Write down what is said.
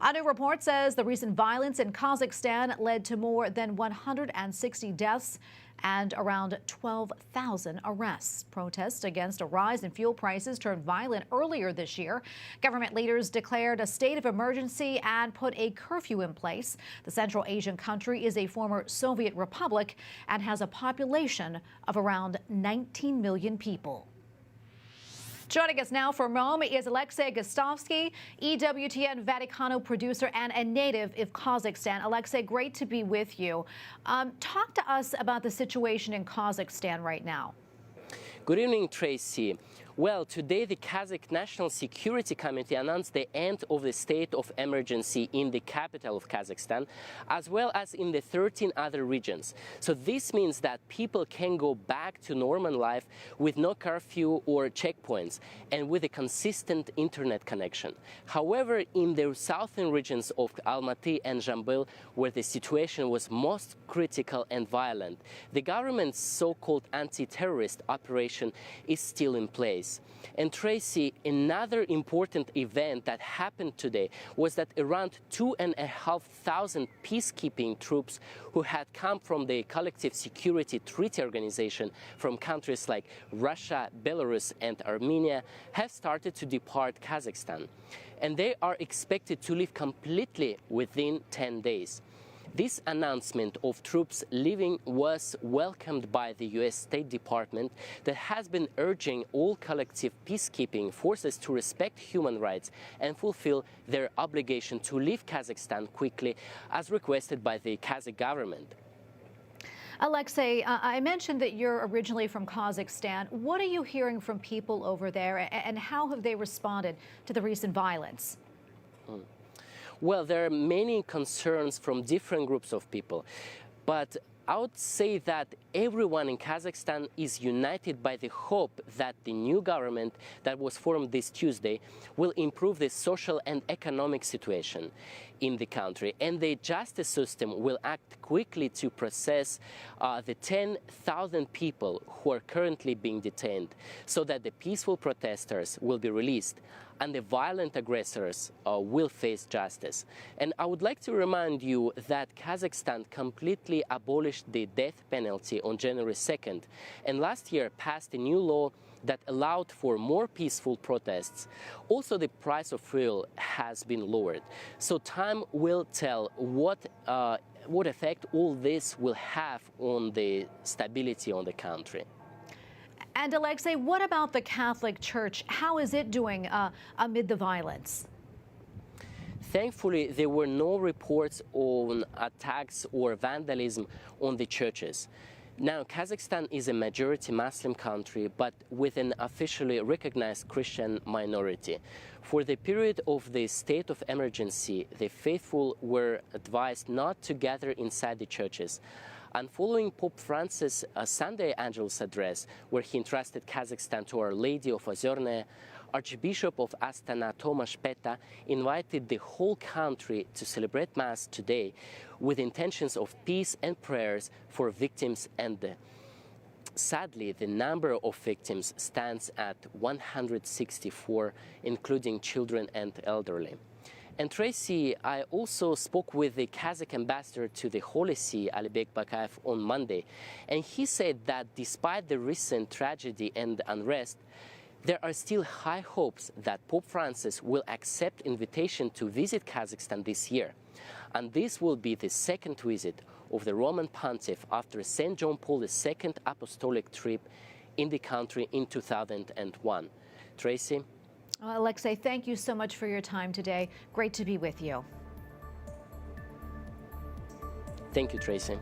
A new report says the recent violence in Kazakhstan led to more than 160 deaths and around 12,000 arrests. Protests against a rise in fuel prices turned violent earlier this year. Government leaders declared a state of emergency and put a curfew in place. The Central Asian country is a former Soviet republic and has a population of around 19 million people. Joining us now from Rome is Alexey Gotovskiy, EWTN Vaticano producer and a native of Kazakhstan. Alexey, great to be with you. Talk to us about the situation in Kazakhstan right now. Good evening, Tracy. Well, today the Kazakh National Security Committee announced the end of the state of emergency in the capital of Kazakhstan, as well as in the 13 other regions. So this means that people can go back to normal life with no curfew or checkpoints and with a consistent internet connection. However, in the southern regions of Almaty and Zhambyl, where the situation was most critical and violent, the government's so-called anti-terrorist operation is still in place. And Tracy, another important event that happened today was that around 2,500 peacekeeping troops who had come from the Collective Security Treaty Organization from countries like Russia, Belarus and Armenia have started to depart Kazakhstan. And they are expected to leave completely within 10 days. This announcement of troops leaving was welcomed by the U.S. State Department that has been urging all collective peacekeeping forces to respect human rights and fulfill their obligation to leave Kazakhstan quickly, as requested by the Kazakh government. Alexey, I mentioned that you're originally from Kazakhstan. What are you hearing from people over there, and how have they responded to the recent violence? Well, there are many concerns from different groups of people, but I would say that everyone in Kazakhstan is united by the hope that the new government that was formed this Tuesday will improve the social and economic situation in the country, and the justice system will act quickly to process the 10,000 people who are currently being detained, so that the peaceful protesters will be released and the violent aggressors will face justice. And I would like to remind you that Kazakhstan completely abolished the death penalty on January 2nd, and last year passed a new law that allowed for more peaceful protests. Also, the price of fuel has been lowered. So time will tell what effect all this will have on the stability of the country. And Alexey, what about the Catholic Church? How is it doing amid the violence? Thankfully, there were no reports on attacks or vandalism on the churches. Now, Kazakhstan is a majority Muslim country, but with an officially recognized Christian minority. For the period of the state of emergency, the faithful were advised not to gather inside the churches. And following Pope Francis' Sunday Angelus address, where he entrusted Kazakhstan to Our Lady of Ozerne, Archbishop of Astana Tomasz Peta invited the whole country to celebrate Mass today with intentions of peace and prayers for victims, and sadly, the number of victims stands at 164, including children and elderly. And Tracy, I also spoke with the Kazakh ambassador to the Holy See, Alibek Bakayev, on Monday, and he said that despite the recent tragedy and unrest, there are still high hopes that Pope Francis will accept invitation to visit Kazakhstan this year. And this will be the second visit of the Roman Pontiff after St. John Paul II apostolic trip in the country in 2001. Tracy? Alexey, thank you so much for your time today. Great to be with you. Thank you, Tracy.